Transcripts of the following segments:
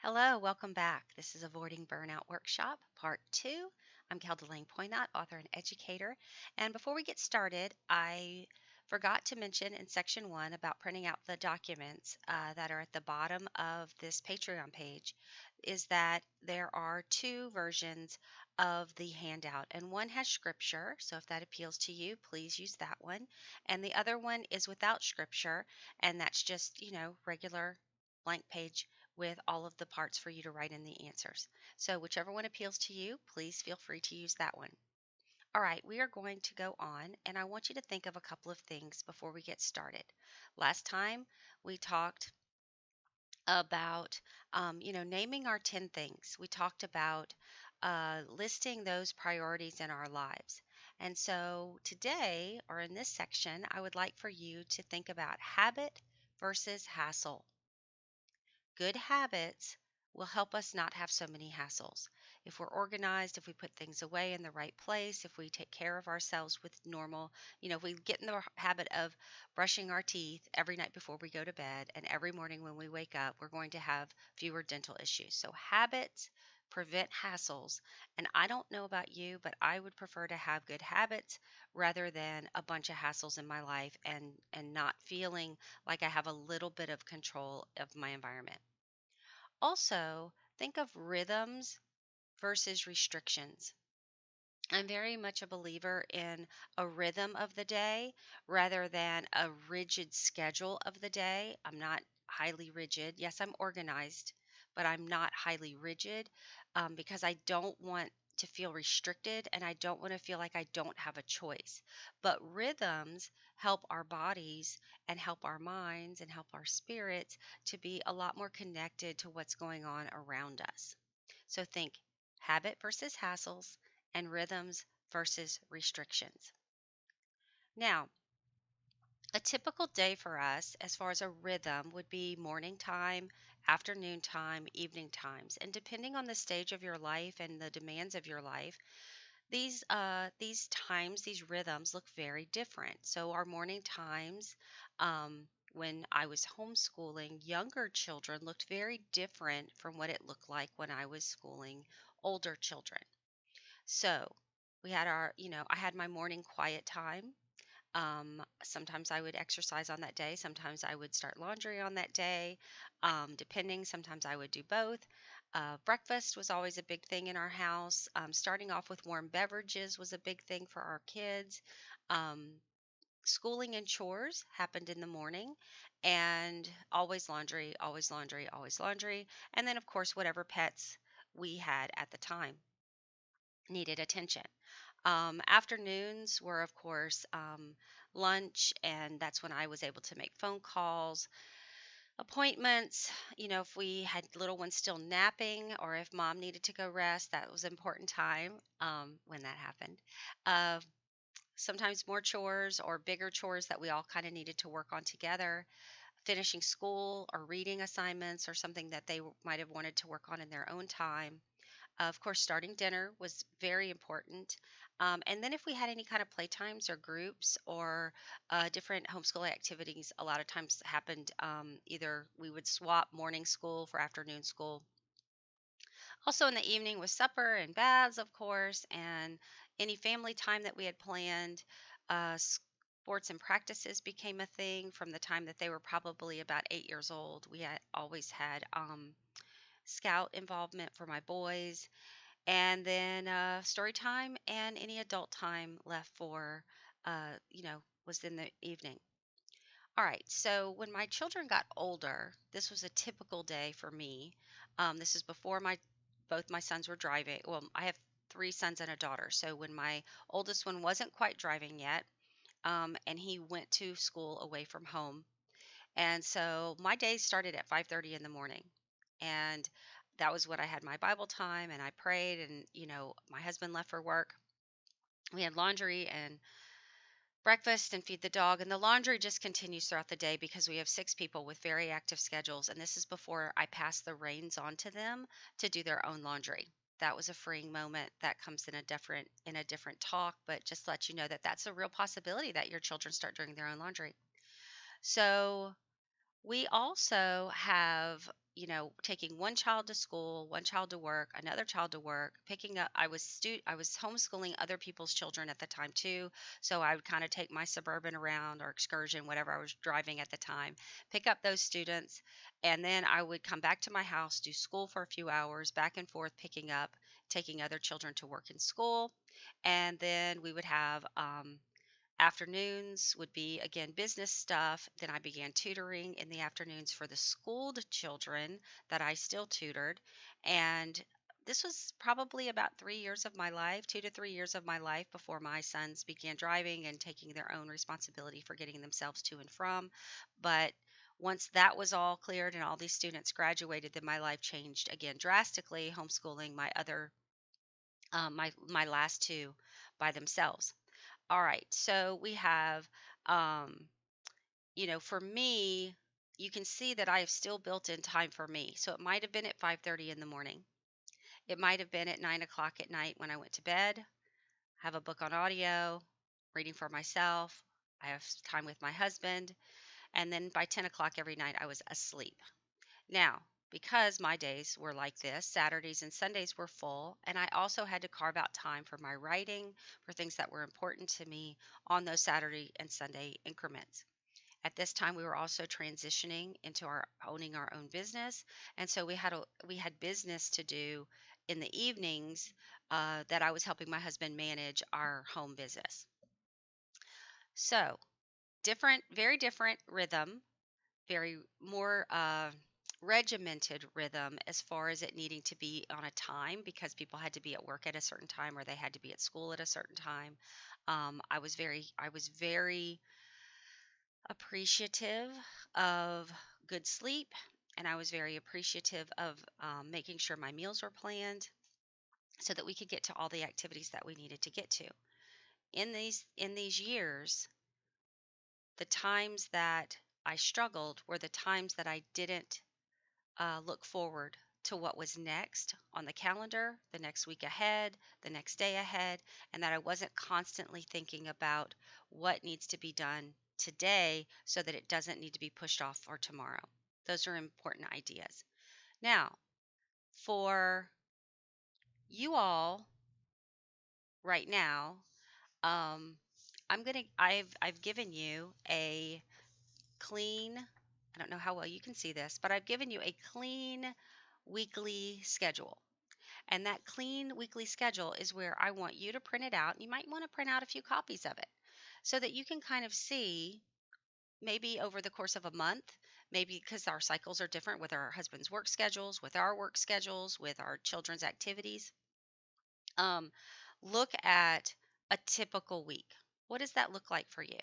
Hello, welcome back. This is Avoiding Burnout Workshop, Part 2. I'm Kel Delane Poynott, author and educator. And before we get started, I forgot to mention in section 1 about printing out the documents that are at the bottom of this Patreon page is that there are two versions of the handout, and one has scripture. So if that appeals to you, please use that one. And the other one is without scripture, and that's just, regular blank page with all of the parts for you to write in the answers. So, whichever one appeals to you, please feel free to use that one. All right, we are going to go on, and I want you to think of a couple of things before we get started. Last time we talked about, naming our 10 things. We talked about listing those priorities in our lives. And so today, or in this section, I would like for you to think about habit versus hassle. Good habits will help us not have so many hassles. If we're organized, if we put things away in the right place, if we take care of ourselves with normal, if we get in the habit of brushing our teeth every night before we go to bed and every morning when we wake up, we're going to have fewer dental issues. So habits prevent hassles. And I don't know about you, but I would prefer to have good habits rather than a bunch of hassles in my life and not feeling like I have a little bit of control of my environment. Also, think of rhythms versus restrictions. I'm very much a believer in a rhythm of the day rather than a rigid schedule of the day. I'm not highly rigid. Yes, I'm organized, but I'm not highly rigid because I don't want to feel restricted and I don't want to feel like I don't have a choice. But rhythms help our bodies and help our minds and help our spirits to be a lot more connected to what's going on around us. So think habit versus hassles and rhythms versus restrictions. Now, a typical day for us, as far as a rhythm, would be morning time, afternoon time, evening times. And depending on the stage of your life and the demands of your life, these times, these rhythms look very different. So our morning times, when I was homeschooling younger children, looked very different from what it looked like when I was schooling older children. So we had I had my morning quiet time. Sometimes I would exercise on that day. Sometimes I would start laundry on that day. Depending, sometimes I would do both. Breakfast was always a big thing in our house. Starting off with warm beverages was a big thing for our kids. Um, Schooling and chores happened in the morning, and always laundry, always laundry, always laundry. And then, of course, whatever pets we had at the time needed attention. Afternoons were, of course, lunch, and that's when I was able to make phone calls, appointments. If we had little ones still napping or if mom needed to go rest, that was an important time when that happened. Uh, Sometimes more chores or bigger chores that we all kind of needed to work on together, finishing school or reading assignments or something that they might have wanted to work on in their own time. Of course, starting dinner was very important. And then, if we had any kind of playtimes or groups or different homeschool activities, a lot of times happened either we would swap morning school for afternoon school. Also, in the evening was supper and baths, of course, and any family time that we had planned. Sports and practices became a thing from the time that they were probably about 8 years old. We had always had scout involvement for my boys, and then story time and any adult time left for was in the evening. All right, so when my children got older, this was a typical day for me. This is before my both my sons were driving. Well, I have three sons and a daughter, so when my oldest one wasn't quite driving yet, and he went to school away from home, and so my day started at 5:30 in the morning. And that was when I had my Bible time and I prayed, and my husband left for work. We had laundry and breakfast and feed the dog, and the laundry just continues throughout the day because we have six people with very active schedules, and this is before I pass the reins on to them to do their own laundry. That was a freeing moment that comes in a different talk, but just let you know that that's a real possibility that your children start doing their own laundry. So we also have, taking one child to school, one child to work, another child to work, picking up. I was homeschooling other people's children at the time too, so I would kind of take my Suburban around or excursion, whatever I was driving at the time, pick up those students, and then I would come back to my house, do school for a few hours, back and forth, picking up, taking other children to work and school, and then we would have afternoons would be again business stuff. Then I began tutoring in the afternoons for the schooled children that I still tutored. And this was probably about 3 years of my life, 2 to 3 years of my life before my sons began driving and taking their own responsibility for getting themselves to and from. But once that was all cleared and all these students graduated, then my life changed again drastically, homeschooling my other, my last two by themselves. All right, so we have, um, for me, you can see that I have still built in time for me. So it might have been at 5:30 in the morning. It might have been at 9 o'clock at night when I went to bed. Have a book on audio, reading for myself. I have time with my husband, and then by 10 o'clock every night I was asleep. Now, because my days were like this, Saturdays and Sundays were full, and I also had to carve out time for my writing, for things that were important to me on those Saturday and Sunday increments. At this time, we were also transitioning into our owning our own business, and so we had business to do in the evenings that I was helping my husband manage our home business. So different, very different rhythm, very more regimented rhythm as far as it needing to be on a time because people had to be at work at a certain time or they had to be at school at a certain time. I was very appreciative of good sleep, and I was very appreciative of making sure my meals were planned so that we could get to all the activities that we needed to get to. In these years, the times that I struggled were the times that I didn't look forward to what was next on the calendar, the next week ahead, the next day ahead, and that I wasn't constantly thinking about what needs to be done today so that it doesn't need to be pushed off for tomorrow. Those are important ideas. Now, for you all right now, um, I've given you a clean, I don't know how well you can see this, but I've given you a clean weekly schedule. And that clean weekly schedule is where I want you to print it out. You might want to print out a few copies of it so that you can kind of see maybe over the course of a month, maybe because our cycles are different with our husband's work schedules, with our work schedules, with our children's activities. Um, Look at a typical week. What does that look like for you?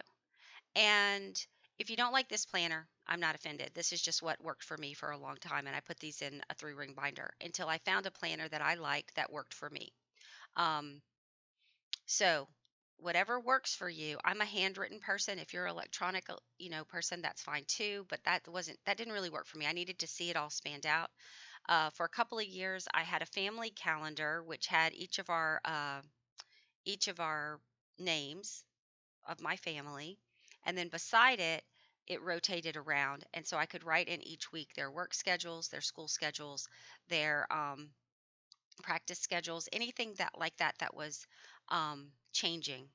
And if you don't like this planner, I'm not offended. This is just what worked for me for a long time. And I put these in a 3 ring binder until I found a planner that I liked that worked for me. Um, so whatever works for you. I'm a handwritten person. If you're electronic, person, that's fine too. But that didn't really work for me. I needed to see it all spanned out. For a couple of years, I had a family calendar which had each of our names of my family. And then beside it, it rotated around. And so I could write in each week their work schedules, their school schedules, their practice schedules, anything that was changing.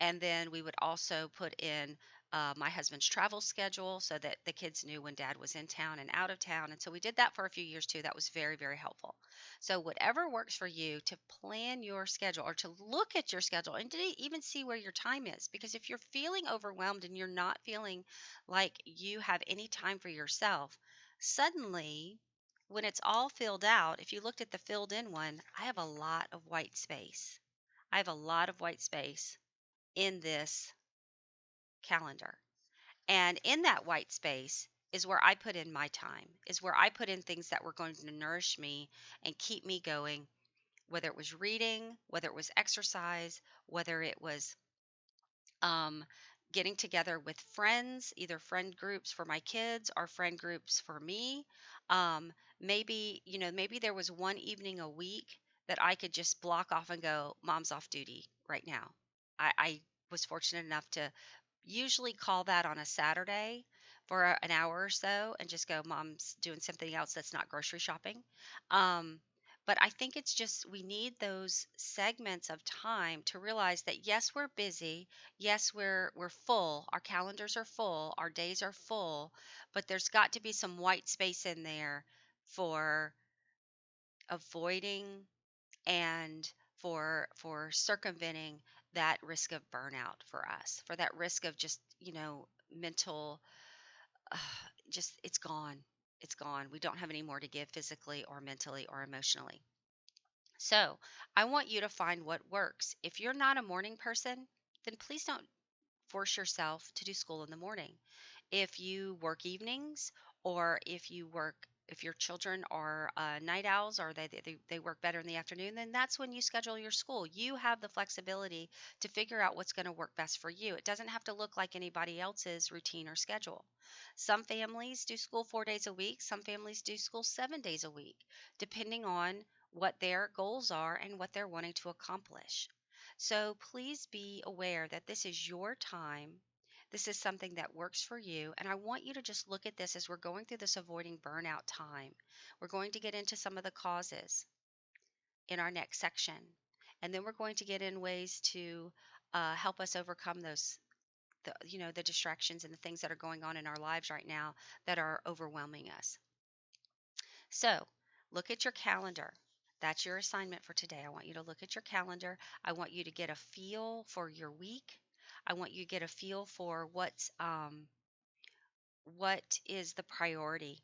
And then we would also put in my husband's travel schedule so that the kids knew when dad was in town and out of town. And so we did that for a few years too. That was very, very helpful. So, whatever works for you to plan your schedule or to look at your schedule and to even see where your time is. Because if you're feeling overwhelmed and you're not feeling like you have any time for yourself, suddenly when it's all filled out, if you looked at the filled in one, I have a lot of white space. I have a lot of white space in this calendar. And in that white space is where I put in my time, is where I put in things that were going to nourish me and keep me going, whether it was reading, whether it was exercise, whether it was um, getting together with friends, either friend groups for my kids or friend groups for me. Um, maybe there was one evening a week that I could just block off and go, Mom's off duty right now. I was fortunate enough to usually call that on a Saturday, for an hour or so and just go, Mom's doing something else that's not grocery shopping. Um, but I think it's just we need those segments of time to realize that yes, we're busy. Yes, we're full. Our calendars are full. Our days are full, but there's got to be some white space in there for avoiding and for circumventing that risk of burnout for us, for that risk of just, mental uh, just it's gone. It's gone. We don't have any more to give physically or mentally or emotionally. So, I want you to find what works. If you're not a morning person, then please don't force yourself to do school in the morning. If you work evenings, or if your children are night owls, or they work better in the afternoon, then that's when you schedule your school. You have the flexibility to figure out what's going to work best for you. It doesn't have to look like anybody else's routine or schedule. Some families do school 4 days a week, some families do school 7 days a week, depending on what their goals are and what they're wanting to accomplish. So please be aware that this is your time. This is something that works for you. And I want you to just look at this as we're going through this avoiding burnout time. We're going to get into some of the causes in our next section. And then we're going to get in ways to help us overcome the distractions and the things that are going on in our lives right now that are overwhelming us. So look at your calendar. That's your assignment for today. I want you to look at your calendar. I want you to get a feel for your week. I want you to get a feel for what is the priority.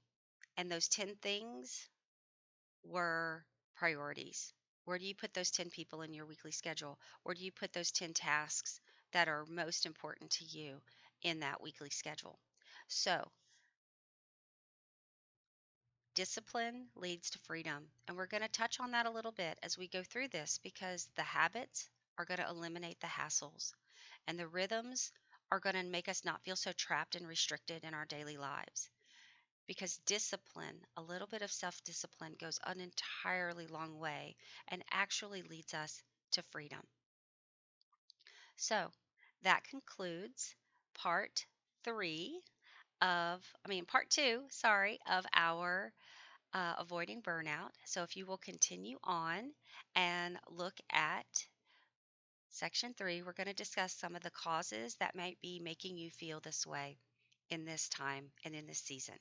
And those 10 things were priorities. Where do you put those 10 people in your weekly schedule? Where do you put those 10 tasks that are most important to you in that weekly schedule? So, discipline leads to freedom. And we're going to touch on that a little bit as we go through this because the habits are going to eliminate the hassles and the rhythms are going to make us not feel so trapped and restricted in our daily lives. Because discipline, a little bit of self discipline, goes an entirely long way and actually leads us to freedom. So that concludes part three part two, sorry, of our avoiding burnout. So if you will continue on and look at section three, we're going to discuss some of the causes that might be making you feel this way in this time and in this season.